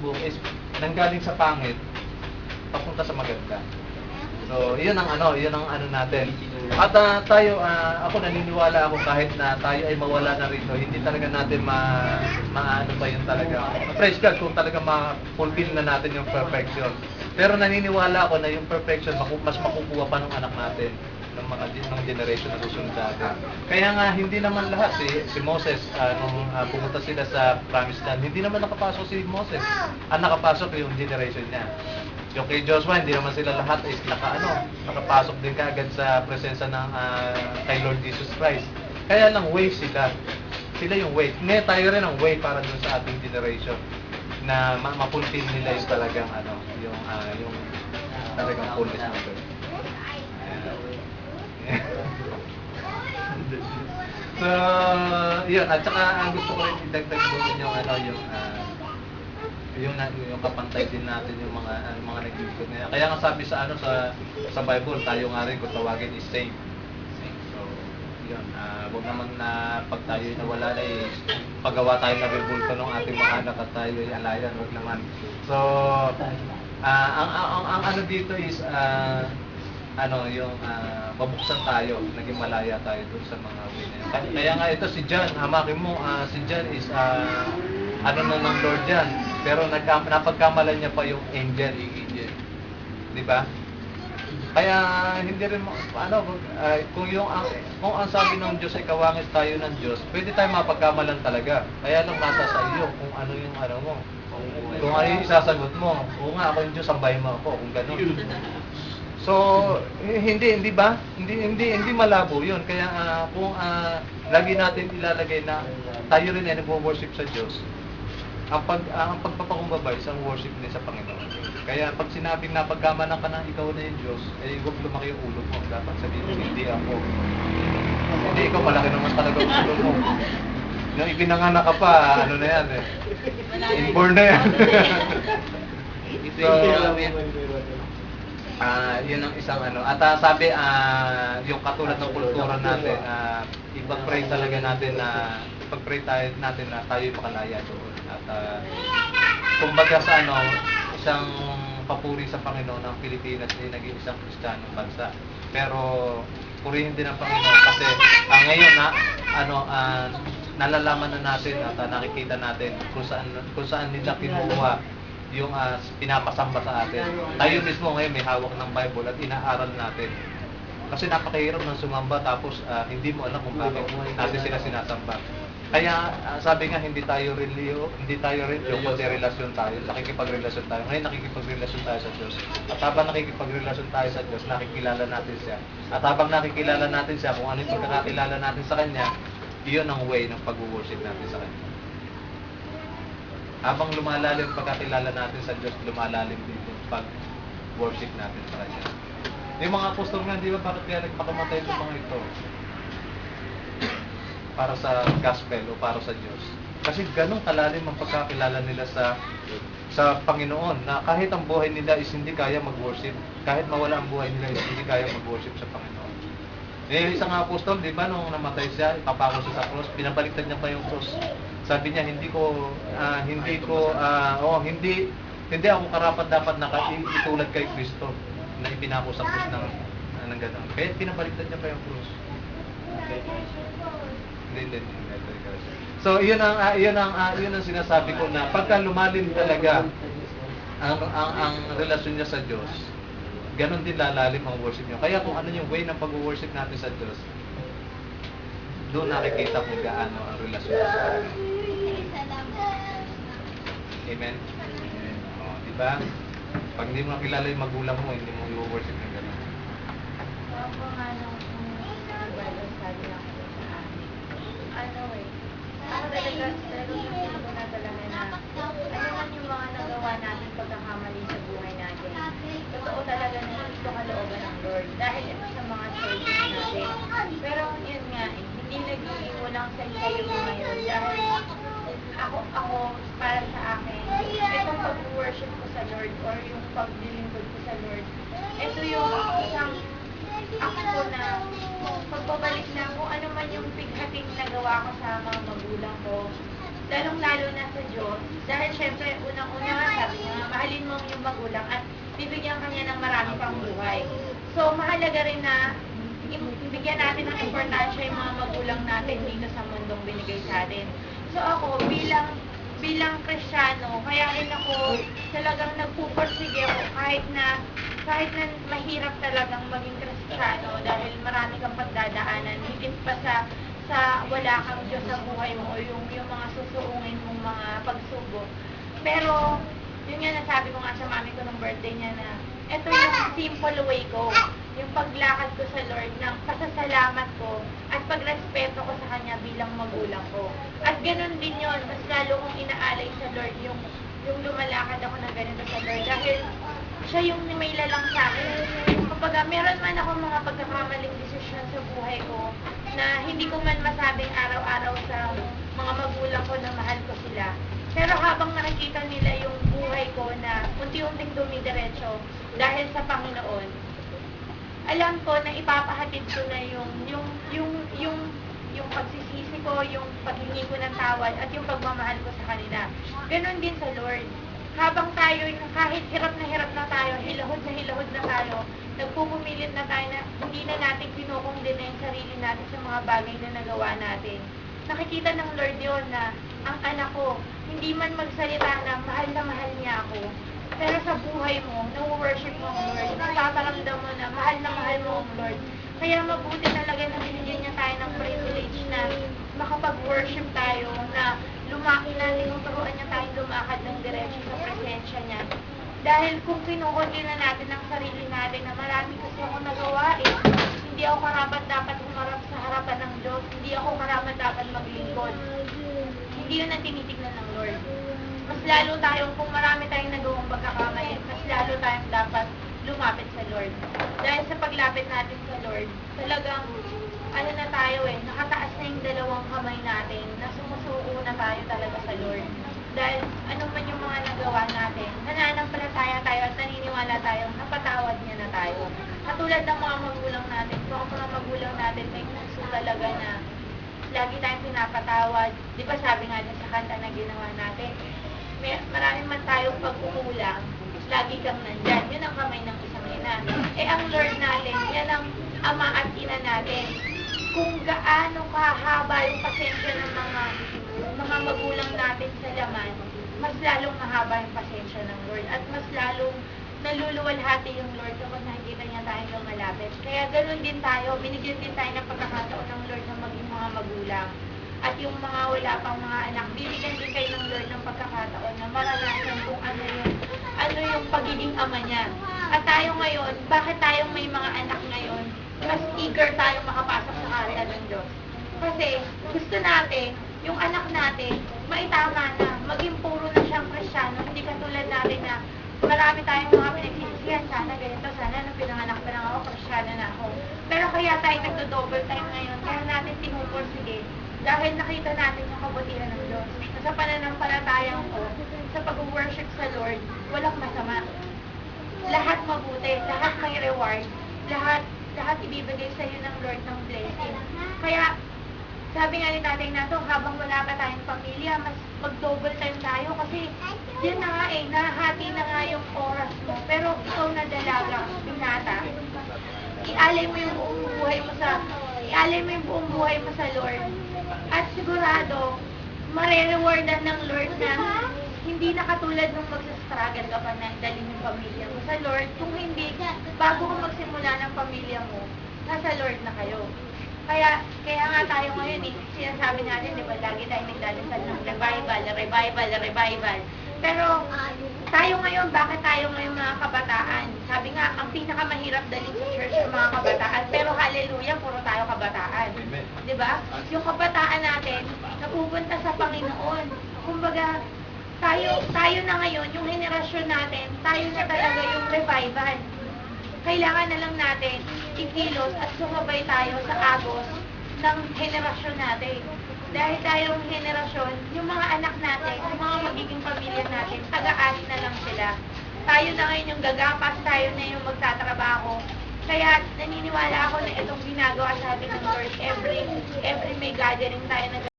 Facebook is nanggaling sa pangit papunta sa maganda. So, yun ang ano natin. At tayo, ako naniniwala ako kahit na tayo ay mawala na rito, hindi talaga natin maano pa yun talaga. Praise God kung talaga ma-fulfill na natin yung perfection. Pero naniniwala ako na yung perfection mas makukuha pa ng anak natin, ng mga generation na susunod natin. Kaya nga hindi naman lahat si Moses nung pumunta sila sa Promised Land, hindi naman nakapasok si Moses. Ang nakapasok yung generation niya. Yung kay Joshua, hindi naman sila lahat is nakapasok din kaagad sa presensya ng kay Lord Jesus Christ. Kaya lang way sila. Sila yung way. Ngayon tayo rin ang way para dun sa ating generation na ma-fulfill nila yung talagang yung talagang fullness ng God. So, yun. At saka ang gusto ko rin idagdag doon yung kapantay din natin yung mga naglilingkod nila. Kaya nga sabi sa sa Bible, tayo nga rin kung tawagin is saint. So, yun. Huwag naman na pag tayo nawala na paggawa tayo na rebulto ng ating mga anak at tayo ay alayan. Huwag naman. So, ang dito is yung mabuksan tayo, naging malaya tayo dun sa mga winner. Kaya nga ito si John, hamakin mo, si John is ng Lord yan. Pero napagkamalan niya pa yung angel. Di ba? Kaya hindi rin kung ang sabi ng Diyos ay kawangis tayo ng Diyos, pwede tayo mapagkamalan talaga. Kaya lang nasa sa iyo kung ano yung mo. Kung ano yung isasagot mo. Oo nga, ako yung Diyos, sambahin mo ako, kung gano'n. So, hindi ba? Hindi malabo 'yun. Kaya kung lagi natin ilalagay na tayo rin ay nagwo-worship sa Diyos. Ang pagpapakumbaba isang worship din sa Panginoon. Kaya pag sinabing napagkamalan ka na ikaw na yung Diyos, ay huwag lumaki yung ulo mo. Dapat sabihin mo, hindi ako. Hindi ikaw, malaki naman talaga ang ulo mo. Nung ipinanganak ka pa, na yan eh. Inborn na yan. So, yun ang isang At sabi, yung katulad ng kultura natin, ipag-pray talaga natin ipag-pray natin na tayo makalaya doon. At kumbaga sa isang papuri sa Panginoon ng Pilipinas ay naging isang Kristiyanong bansa. Pero purihin din ang Panginoon kasi ngayon nalalaman na natin at nakikita natin kung saan nila kinukuha yung pinapasamba sa atin. Tayo mismo ngayon may hawak ng Bible at inaaral natin. Kasi napakahirap ng sumamba tapos hindi mo alam kung bakit natin sila sinasamba. Kaya sabi nga hindi tayo religion, kundi relasyon tayo. Nakikipagrelasyon tayo. Ngayon nakikipagrelasyon tayo sa Diyos. At habang nakikipagrelasyon tayo sa Diyos, nakikilala natin siya. At habang nakikilala natin siya, kung ano yung pagkakakilala natin sa Kanya, iyon ang way ng pag-worship natin sa Kanya. Habang lumalalim pagkakilala natin sa Diyos, lumalalim din yung pag-worship natin sa Kanya. Yung mga apostol nga, di ba, bakit kaya nagpakamatay sa mga ito? Para sa gospel o para sa Diyos. Kasi ganun kalalim ang pagkakilala nila sa Panginoon na kahit ang buhay nila is hindi kaya mag-worship, kahit mawala ang buhay nila is hindi kaya mag-worship sa Panginoon. Isang apostol, di ba, nung namatay siya, ipapako siya sa cross, pinabaliktad niya pa yung cross. Sabi niya, hindi ako karapat dapat na itulad kay Kristo na ipinako sa cross ng gano'n. Kaya pinabaliktad niya pa yung cross. Hindi. So, yun ang sinasabi ko na pagka lumalim talaga ang relasyon niya sa Diyos, ganun din lalalim ang worship niyo. Kaya kung ano yung way ng pag-worship natin sa Diyos, doon nakikita kung gaano ang relasyon niya sa Kanya. Amen? Di ba? Pag hindi mo nakilala yung magulang mo, hindi mo i-worship ng gano'n. Ako talaga na talaga na ano man yung mga nagawa natin pagkakamali sa buhay natin. Totoo talaga na ito kalooban ng Lord. Dahil ito sa mga choices natin. Pero yun nga, hindi nag-iiwalang sa iyo ngayon. Dahil ako, para sa akin, itong pag-worship ko sa Lord or yung paglilingkod ko sa Lord, ito yung isang ako na pagbabalik na kung ano man yung pighating nagawa ko sa mga magulang ko, lalong-lalo na sa Diyos. Dahil syempre, unang-una buhay. So, mahalaga rin na bigyan natin ng importansya yung mga magulang natin dito sa mundong binigay sa atin. So ako, bilang Kristiyano, kaya rin ako talagang nagpupursige ako kahit na mahirap talagang maging Kristiyano dahil marami kang pagdadaanan, higit pa sa wala kang Diyos sa buhay mo o yung mga susuungin mong mga pagsubok. Pero, yun nga nasabi ko nga sa mami ko ng birthday niya na ito yung simple way ko, yung paglakad ko sa Lord ng pasasalamat ko at pagrespeto ko sa Kanya bilang magulang ko. At ganun din yun, mas lalo kong inaalay sa Lord yung lumalakad ako na ganito sa Lord dahil siya yung may lalang sa akin. Kapag meron man ako mga pagkakamaling desisyon sa buhay ko na hindi ko man masabing araw-araw sa mga magulang ko na mahal ko sila. Pero habang nakikita nila yung buhay ko na unti-unting dumidiretso dahil sa Panginoon, alam ko na ipapahatid ko na yung pagsisisi ko, yung paghingi ko ng tawad at yung pagmamahal ko sa kanila. Ganon din sa Lord. Habang tayo, kahit hirap na tayo, hilahod na tayo, nagpupumilit na tayo na hindi na natin kinukundina yung sarili natin sa mga bagay na nagawa natin. Nakikita ng Lord yun na ang anak ko, hindi man magsalita na mahal niya ako, pero sa buhay mo, na-worship mo ang Lord, nataramdam mo na mahal mo ang Lord. Kaya mabuti talaga na binigyan niya tayo ng privilege na makapag-worship tayo, na tinuturuan niya tayong lumakad ng diretso sa presensya niya. Dahil kung kinukundina natin ang sarili natin na marami kasi ako nagawa hindi ako karapat dapat humarap sa harapan ng Diyos, hindi ako karapat dapat maglingkod. Hindi yun ang tinitignan ng Lord. Mas lalo tayong, kung marami tayong nagawang pagkakamali, mas lalo tayong dapat lumapit sa Lord. Dahil sa paglapit natin sa Lord, talagang, na tayo nakataas na yung dalawang kamay natin, na sumusuko na tayo talaga sa Lord. Dahil ano man yung mga nagawa natin, nananampalataya tayo at naniniwala tayo, napatawad niya na tayo. Katulad ng mga magulang natin, kung ang mga magulang natin may puso talaga na lagi tayong pinapatawad. Di ba sabi nga din sa kanta na ginawa natin, marami man tayong pag-uulang, lagi kang nandyan. Yun ang kamay ng isang ina. Ang Lord natin, yan ang ama at ina natin. Kung gaano kahaba yung pasensya ng mga magulang natin sa laman, mas lalong mahaba yung pasensya ng Lord. At mas lalong naluluwalhati yung Lord kapag nakikita niya tayong lumalapit. Kaya ganoon din tayo, binigyan din tayo ng pagkakataon ng Lord na maging mga magulang. At yung mga wala pang mga anak, binigyan din kayo ng Lord ng pagkakataon na maranasan kung ano yung pagiging ama niya. At tayo ngayon, bakit tayong may mga anak ngayon, mas eager tayong makapasok sa kaharian ng Diyos. Kasi gusto natin, yung anak natin, maitama na, maging puro na siyang Kristiyano, hindi katulad natin na marami tayong mga pinagsisisihan, sana ganito, sana nung pinanganak pa lang ako, Kristiyano na ako. Pero kaya tayo nagdo-double time ngayon, kaya natin tinupursige, dahil nakita natin yung kabutihan ng Diyos. Sa pananampalatayang ko, sa pag-worship sa Lord, walang masama. Lahat mabuti, lahat may reward, lahat ibibigay sa iyo ng Lord ng blessing. Kaya, sabi nga ni Tatay Nato, habang wala pa tayong pamilya, mas mag-double time tayo kasi yun na nga nahati na nga yung oras mo. Pero ikaw na dalaga, binata, ialay mo yung buong buhay mo sa Lord. At sigurado, mare-rewardan ng Lord na hindi na katulad nung magsastruggle ka pa na dalhin yung pamilya mo sa Lord. Kung hindi, bago ka magsimula ng pamilya mo, nasa Lord na kayo. Kaya nga tayo ngayon, sinasabi natin, di ba, lagi tayo nagdadasal ng revival. Pero tayo ngayon, bakit tayo ngayon mga kabataan? Sabi nga, ang pinakamahirap dalhin sa church ng mga kabataan. Pero hallelujah, puro tayo kabataan. Di ba? Yung kabataan natin, napupunta sa Panginoon. Kumbaga, tayo na ngayon, yung henerasyon natin, tayo na talaga yung revival. Kailangan na lang natin ikilos at sumabay tayo sa agos ng henerasyon natin. Dahil tayong henerasyon, yung mga anak natin, yung mga magiging pamilya natin, taga-ani na lang sila. Tayo na ngayon yung gagapas, tayo na yung magtatrabaho. Kaya naniniwala ako na itong ginagawa sa atin ng Lord, every may gathering tayo na